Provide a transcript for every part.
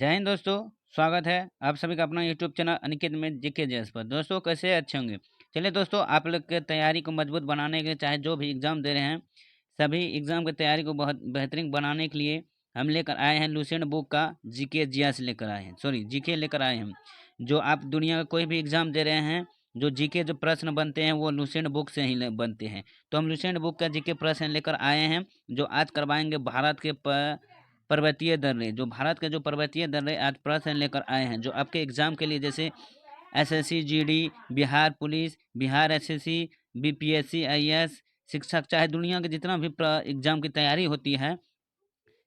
जय हिंद दोस्तों। स्वागत है आप सभी का अपना यूट्यूब चैनल अनिकेत में जीके जेएस पर। दोस्तों कैसे अच्छे होंगे। चलिए दोस्तों, आप लोग के तैयारी को मजबूत बनाने के लिए, चाहे जो भी एग्ज़ाम दे रहे हैं, सभी एग्ज़ाम की तैयारी को बहुत बेहतरीन बनाने के लिए हम लेकर आए हैं लुसेंट बुक का जीके जीएस लेकर आए हैं, सॉरी जीके लेकर आए हैं। जो आप दुनिया का कोई भी एग्ज़ाम दे रहे हैं, जो जीके जो प्रश्न बनते हैं वो लुसेंट बुक से ही बनते हैं। तो हम लुसेंट बुक का जीके प्रश्न लेकर आए हैं, जो आज करवाएंगे भारत के पर्वतीय दर्रे। जो भारत के जो पर्वतीय दर्रे आज प्रश्न लेकर आए हैं, जो आपके एग्जाम के लिए, जैसे SSC GD, Bihar police, Bihar SSC, BPSC, IAS, शिक्षक, चाहे दुनिया के जितना भी एग्जाम की तैयारी होती है,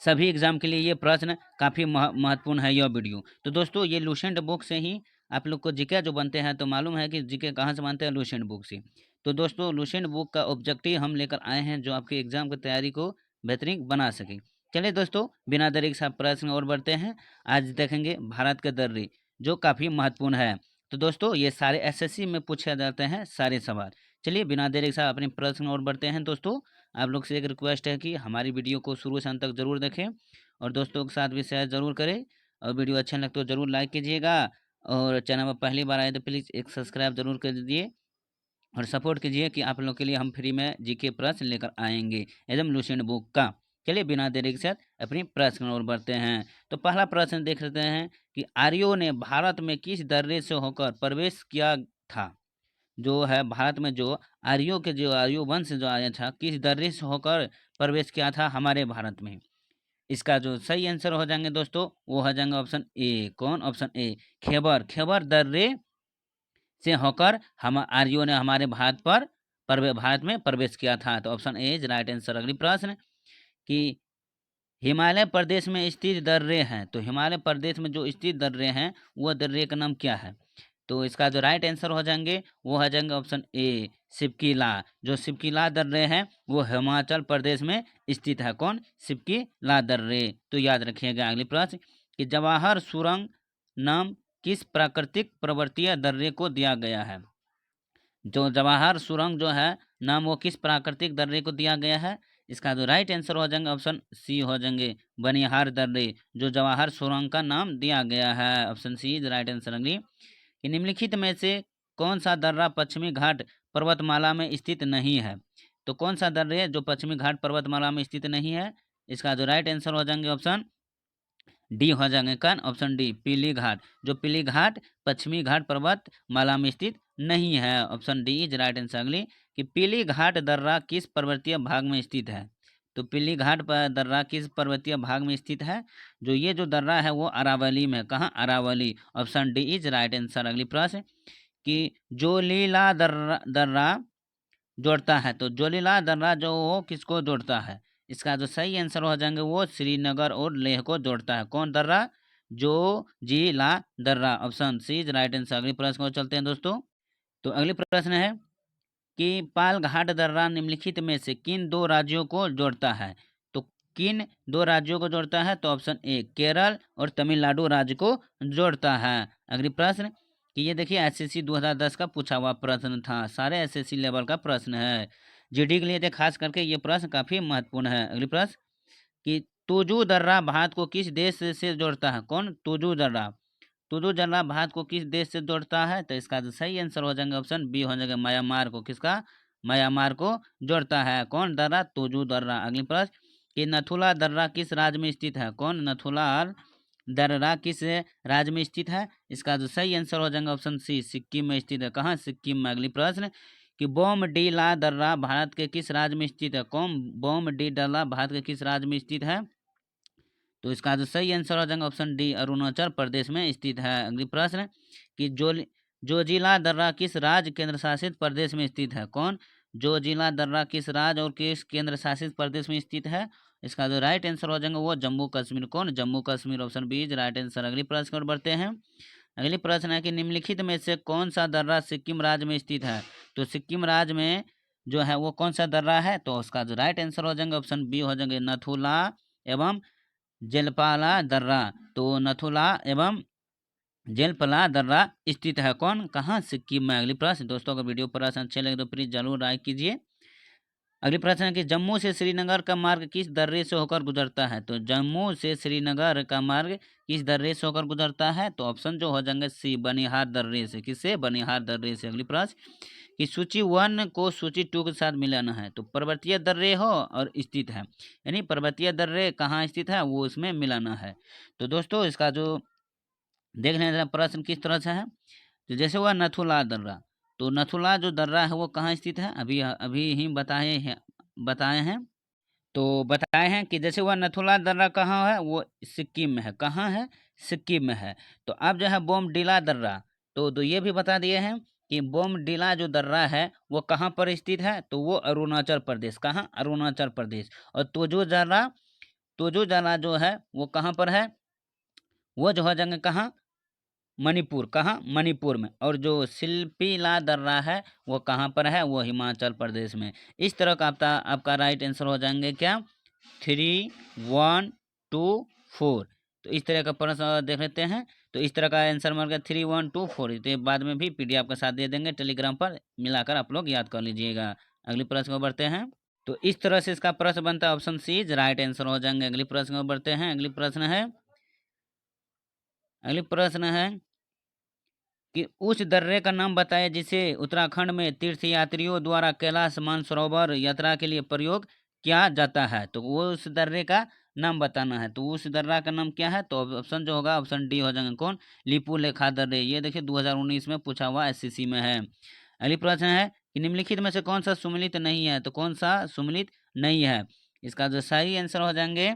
सभी एग्जाम के लिए ये प्रश्न काफ़ी महत्वपूर्ण है यह वीडियो। तो दोस्तों, ये लुसेंट बुक से ही आप लोग को जीके जो बनते हैं, तो मालूम है कि जीके कहाँ से बनते हैं, लुसेंट बुक से। तो दोस्तों, लुसेंट बुक का ऑब्जेक्टिव हम लेकर आए हैं, जो आपके एग्जाम की तैयारी को बेहतरीन बना सके। चलिए दोस्तों, बिना देरी के साथ प्रश्न और बढ़ते हैं। आज देखेंगे भारत के दर्रे, जो काफ़ी महत्वपूर्ण है। तो दोस्तों, ये सारे एसएससी में पूछे जाते हैं सारे सवाल। चलिए बिना देरी के साथ अपने प्रश्न और बढ़ते हैं। दोस्तों, आप लोग से एक रिक्वेस्ट है कि हमारी वीडियो को शुरू से अंत तक ज़रूर देखें और दोस्तों के साथ भी शेयर ज़रूर करें, और वीडियो अच्छा लगे तो ज़रूर लाइक कीजिएगा, और चैनल पर पहली बार आए तो प्लीज़ एक सब्सक्राइब ज़रूर कर दीजिए और सपोर्ट कीजिए कि आप लोग के लिए हम फ्री में जीके प्रश्न लेकर आएंगे एकदम लुसेंट बुक का। चलिए बिना देरी के साथ अपनी प्रश्न और बढ़ते हैं। तो पहला प्रश्न देख लेते हैं कि आर्यों ने भारत में किस दर्रे से होकर प्रवेश किया था। जो है भारत में जो आर्यों के जो आर्य वंश जो आया था, किस दर्रे से होकर प्रवेश किया था हमारे भारत में। इसका जो सही आंसर हो जाएंगे दोस्तों, वो हो जाएंगे ऑप्शन ए। कौन? ऑप्शन ए, खेबर। खेबर दर्रे से होकर हम आर्यों ने हमारे भारत में प्रवेश किया था। तो option A is right answer. अगली प्रश्न कि हिमालय प्रदेश में स्थित दर्रे हैं, तो हिमालय प्रदेश में जो स्थित दर्रे हैं, वह दर्रे का नाम क्या है। तो इसका जो राइट आंसर हो जाएंगे, वो हो जाएंगे ऑप्शन ए सिपकीला। जो सिपकीला दर्रे हैं वो हिमाचल प्रदेश में स्थित है। कौन? सिपकीला दर्रे। तो याद रखिएगा। अगली प्रश्न कि जवाहर सुरंग नाम किस प्राकृतिक पर्वतीय दर्रे को दिया गया है। जो जवाहर सुरंग जो है नाम, वो किस प्राकृतिक दर्रे को दिया गया है। इसका जो राइट आंसर हो जाएंगे ऑप्शन सी हो जाएंगे बनिहार दर्रे, जो जवाहर सुरंग का नाम दिया गया है। Option C is right answer. अगली कि निम्नलिखित में से कौन सा दर्रा पश्चिमी घाट पर्वतमाला में स्थित नहीं है। तो कौन सा दर्रे है जो पश्चिमी घाट पर्वतमाला में स्थित नहीं है। इसका जो राइट आंसर हो जाएंगे ऑप्शन डी हो जाएंगे। कौन? ऑप्शन डी पीली घाट। जो पीली घाट पश्चिमी घाट पर्वतमाला में स्थित नहीं है। Option D is right answer. अगली कि पीली घाट दर्रा किस पर्वतीय भाग में स्थित है। तो पीली घाट पर दर्रा किस पर्वतीय भाग में स्थित है। जो ये जो दर्रा है वो अरावली में। कहाँ? Aravalli. Option D is right answer. अगली प्रश्न कि जोलीला दर्रा दर्रा जोड़ता है। तो जोलीला दर्रा जो वो किसको जोड़ता है। इसका जो सही आंसर हो जाएंगे, वो श्रीनगर और लेह को जोड़ता है। कौन दर्रा? जो जीला दर्रा। Option C is right answer. अगले प्रश्न को चलते हैं दोस्तों। तो अगले प्रश्न है कि पाल घाट दर्रा निम्नलिखित में से किन दो राज्यों को जोड़ता है। तो किन दो राज्यों को जोड़ता है। तो ऑप्शन ए केरल और तमिलनाडु राज्य को जोड़ता है। अगली प्रश्न कि ये देखिए एसएससी 2010 का पूछा हुआ प्रश्न था, सारे एसएससी लेवल का प्रश्न है। जीडी के लिए तो खास करके ये प्रश्न काफी महत्वपूर्ण है। अगली प्रश्न कि तुजू दर्रा भारत को किस देश से जोड़ता है। कौन? तुजू दर्रा। तुजू दर्रा भारत को किस देश से जोड़ता है। तो इसका जो सही आंसर हो जाएंगे ऑप्शन बी हो जाएगा म्यांमार को। किसका? म्यांमार को जोड़ता है। कौन दर्रा? तुजू दर्रा। अगली प्रश्न कि नथुला दर्रा किस राज्य में स्थित है। कौन? नथुला दर्रा किस राज्य में स्थित है। इसका जो सही आंसर हो जाएगा ऑप्शन सी सिक्किम में स्थित है। कहाँ? सिक्किम में। अगली प्रश्न कि बोमडीला दर्रा भारत के किस राज्य में स्थित है। कौन? बोमडीला भारत के किस राज्य में स्थित है। तो इसका जो सही आंसर हो जाएगा ऑप्शन डी अरुणाचल प्रदेश में स्थित है। अगली प्रश्न कि जोजिला दर्रा किस राज्य केंद्र शासित प्रदेश में स्थित है। कौन? जोजिला दर्रा किस राज्य और किस केंद्र शासित प्रदेश में स्थित है। इसका जो राइट आंसर हो जाएगा वो जम्मू कश्मीर। कौन? Jammu Kashmir. Option B is right answer. अगली प्रश्न पर बढ़ते हैं। अगली प्रश्न है कि निम्नलिखित में से कौन सा दर्रा सिक्किम राज्य में स्थित है। तो सिक्किम राज्य में जो है वो कौन सा दर्रा है। तो उसका जो राइट आंसर हो जाएगा ऑप्शन बी हो जाएंगे नथुला एवं जेलपाला दर्रा। तो नथुला एवं जेलपला दर्रा स्थित है। कौन? कहाँ? सिक्किम में। अगली प्रश्न दोस्तों, अगर वीडियो पर अच्छे लगे तो प्लीज जरूर लाइक कीजिए अगली प्रश्न है कि जम्मू से श्रीनगर का मार्ग किस दर्रे से होकर गुजरता है? तो जम्मू से श्रीनगर का मार्ग किस दर्रे से होकर गुजरता है? तो ऑप्शन जो हो जाएंगे सी, बनिहार दर्रे से। किससे? बनिहार दर्रे से। अगली प्रश्न कि सूची 1 को सूची 2 के साथ मिलाना है। तो पर्वतीय दर्रे हो और स्थित है, यानी पर्वतीय दर्रे कहाँ स्थित है वो उसमें मिलाना है। तो दोस्तों इसका जो देख लें जरा प्रश्न किस तरह से है। तो जैसे हुआ नथुला दर्रा, तो नथुला जो दर्रा है वो कहाँ स्थित है? अभी अभी ही बताए हैं। तो बताए हैं कि जैसे वह नथुला दर्रा कहाँ है, वो सिक्किम में है। कहाँ है? सिक्किम में है। तो अब जो है बोमडिला दर्रा, तो ये भी बता दिए हैं कि बोमडिला जो दर्रा है वो कहाँ पर स्थित है? तो वो अरुणाचल प्रदेश। कहाँ? अरुणाचल प्रदेश। और तोजो दर्रा जो है वो कहाँ पर है? वो जो हो जाएंगे कहाँ? मणिपुर। कहाँ? मणिपुर में। और जो शिल्पीला दर्रा है वो कहाँ पर है? वो हिमाचल प्रदेश में। इस तरह का आपका राइट आंसर हो जाएंगे क्या? 3, 1, 2, 4। तो इस तरह का प्रश्न देख लेते हैं। तो इस तरह का आंसर मिल गया 3, 1, 2, 4। तो ये बाद में भी PDF के साथ दे देंगे, टेलीग्राम पर मिलाकर आप लोग याद कर लीजिएगा। अगली प्रश्न को बढ़ते हैं। तो इस तरह से इसका प्रश्न बनता है, ऑप्शन सी राइट आंसर हो जाएंगे। अगली प्रश्न को बढ़ते हैं। अगली प्रश्न है कि उस दर्रे का नाम बताएं जिसे उत्तराखंड में तीर्थयात्रियों द्वारा कैलाश मानसरोवर यात्रा के लिए प्रयोग किया जाता है। तो वो उस दर्रे का नाम बताना है। तो उस दर्रा का नाम क्या है? तो ऑप्शन जो होगा ऑप्शन डी हो जाएगा। कौन? लिपू लेखा दर्रे। ये देखिए 2019 में पूछा हुआ SCC में है। अगली प्रश्न है कि निम्नलिखित में से कौन सा सुमेलित नहीं है? तो कौन सा सुमेलित नहीं है? इसका जो सही आंसर हो जाएंगे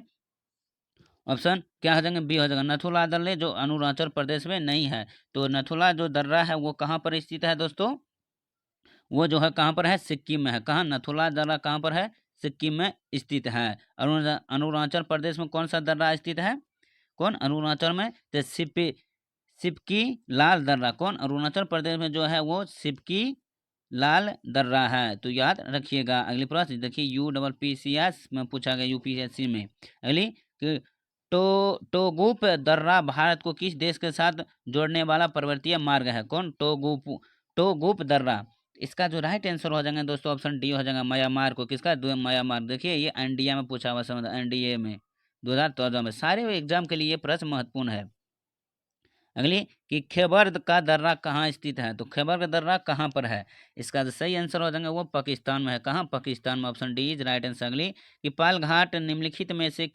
ऑप्शन क्या हो जाएंगे? बी हो जाएगा, नथुला दर्रे, जो अरुणाचल प्रदेश में नहीं है। तो नथुला जो दर्रा है वो कहाँ पर स्थित है दोस्तों? वो जो है कहाँ पर है? सिक्किम में है। कहाँ? नथुला दर्रा कहाँ पर है? सिक्किम में स्थित है। अरुणाचल प्रदेश में कौन सा दर्रा स्थित है? कौन? अरुणाचल में तो सिपकी लाल दर्रा। कौन? अरुणाचल प्रदेश में जो है वो सिपकी लाल दर्रा है। तो याद रखिएगा। अगली प्रश्न देखिए UPPCS में पूछा गया, UPSC में। अगली कि टोगुप दर्रा भारत को किस देश के साथ जोड़ने वाला पर्वतीय मार्ग है? कौन? टोगुप दर्रा। इसका जो राइट आंसर हो जाएगा दोस्तों ऑप्शन डी हो जाएगा, म्यांमार को। किसका? म्यांमार। देखिए ये इंडिया में पूछा हुआ समझ, NDA में 2014 में। सारे एग्जाम के लिए ये प्रश्न महत्वपूर्ण है। अगली कि खैबर का दर्रा कहाँ स्थित है? तो खैबर का दर्रा कहाँ पर है? इसका जो सही आंसर हो जाएगा वो पाकिस्तान में है। कहाँ? पाकिस्तान में। Option D is right answer. अगली कि पाल घाट निम्नलिखित में से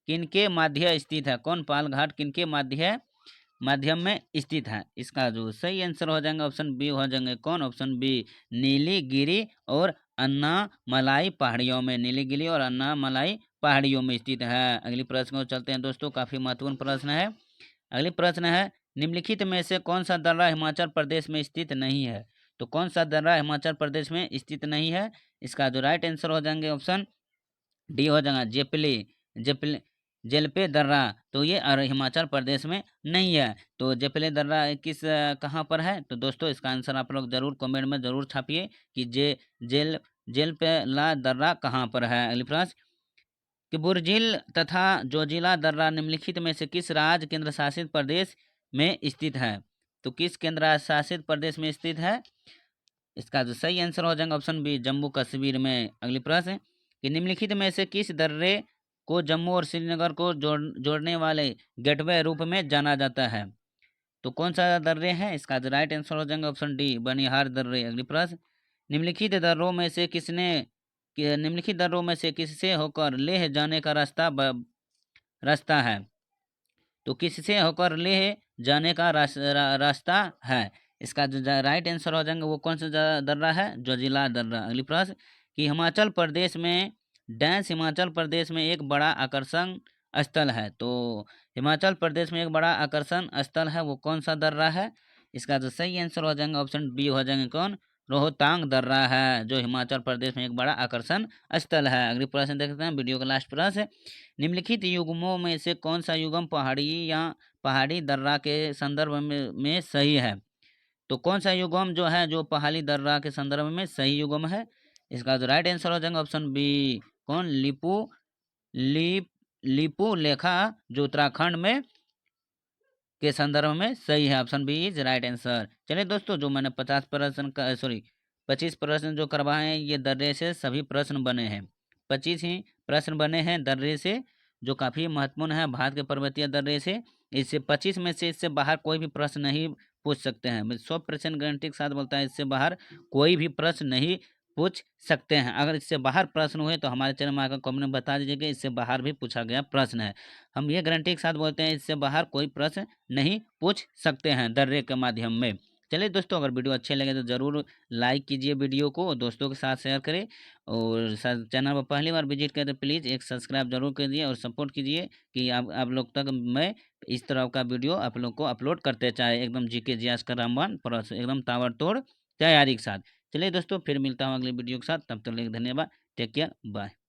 किनके माध्य स्थित है? कौन? पाल घाट किनके माध्यम में स्थित है? इसका जो सही आंसर हो जाएगा ऑप्शन बी हो जाएंगे। कौन? ऑप्शन बी, नीलीगिरी और अन्नामलाई पहाड़ियों में। नीलीगिरी और अन्नामलाई पहाड़ियों में स्थित है। अगली प्रश्न को चलते हैं दोस्तों, काफी महत्वपूर्ण प्रश्न है। अगली प्रश्न है निम्नलिखित में से कौन सा दर्रा हिमाचल प्रदेश में स्थित नहीं है? तो कौन सा दर्रा हिमाचल प्रदेश में स्थित नहीं है? इसका जो राइट आंसर हो जाएंगे ऑप्शन डी हो जाएगा, जेपली जेलपे दर्रा। तो ये हिमाचल प्रदेश में नहीं है। तो जेपले दर्रा कहाँ पर है? तो दोस्तों इसका आंसर आप लोग जरूर कमेंट में जरूर छापिए कि जेल जेलपेला दर्रा कहाँ पर है। अगली प्रश्न कि बुर्जिल तथा जोजिला दर्रा निम्नलिखित में से किस राज्य केंद्र शासित प्रदेश में स्थित है? तो किस केंद्र शासित प्रदेश में स्थित है? इसका जो सही आंसर हो जाएगा ऑप्शन बी, जम्मू कश्मीर में। अगली प्रश्न कि निम्नलिखित में से किस दर्रे को जम्मू और श्रीनगर को जोड़ने वाले गेटवे रूप में जाना जाता है? तो कौन सा दर्रे है? इसका जो राइट आंसर हो जाएगा ऑप्शन डी, बनिहार दर्रे। अगली प्रश्न निम्नलिखित दर्रों में से किससे होकर लेह जाने का रास्ता है? तो किससे होकर लेह जाने का रास्ता है? इसका जो राइट आंसर हो जाएंगे वो कौन सा दर्रा है? जोजिला दर्रा। अगली प्रश्न कि हिमाचल प्रदेश में एक बड़ा आकर्षण स्थल है। तो हिमाचल प्रदेश में एक बड़ा आकर्षण स्थल है, वो कौन सा दर्रा है? इसका जो सही आंसर हो जाएंगे ऑप्शन बी हो जाएंगे। कौन? रोहतांग दर्रा है, जो हिमाचल प्रदेश में एक बड़ा आकर्षण स्थल है। अगली प्रश्न देखते हैं, वीडियो का लास्ट प्रश्न। निम्नलिखित युग्मों में से कौन सा युग्म पहाड़ी दर्रा के संदर्भ में सही है? तो कौन सा युग्म जो है जो पहाड़ी दर्रा के संदर्भ में सही युग्म है? इसका जो राइट आंसर हो जाएगा ऑप्शन बी, कौन? लिप लिपू लेखा, जो उत्तराखंड में के संदर्भ में सही है। Option B is right answer. चलिए दोस्तों, जो मैंने 50% का 25 प्रश्न जो करवाए हैं ये दर्रे से सभी प्रश्न बने हैं। 25 ही प्रश्न बने हैं दर्रे से, जो काफ़ी महत्वपूर्ण है भारत के पर्वतीय दर्रे से। इससे 25 में से इससे बाहर कोई भी प्रश्न नहीं पूछ सकते हैं। मैं 100% गारंटी के साथ बोलता है, इससे बाहर कोई भी प्रश्न नहीं पूछ सकते हैं। अगर इससे बाहर प्रश्न हुए तो हमारे चैनल में आकर कमेंट में बता दीजिए कि इससे बाहर भी पूछा गया प्रश्न है। हम ये गारंटी के साथ बोलते हैं, इससे बाहर कोई प्रश्न नहीं पूछ सकते हैं दर्रे के माध्यम में। चलिए दोस्तों, अगर वीडियो अच्छे लगे तो ज़रूर लाइक कीजिए वीडियो को, दोस्तों के साथ शेयर करें, और चैनल पर पहली बार विजिट करें तो प्लीज़ एक सब्सक्राइब जरूर कीजिए और सपोर्ट कीजिए कि आप लोग तक मैं इस तरह का वीडियो आप लोग को अपलोड करते चाहे, एकदम जीके जीएस का रामबाण प्रश्न एकदम ताबड़तोड़ तैयारी के साथ। चलिए दोस्तों, फिर मिलता हूँ अगले वीडियो के साथ, तब तक के लिए धन्यवाद। Take care, bye.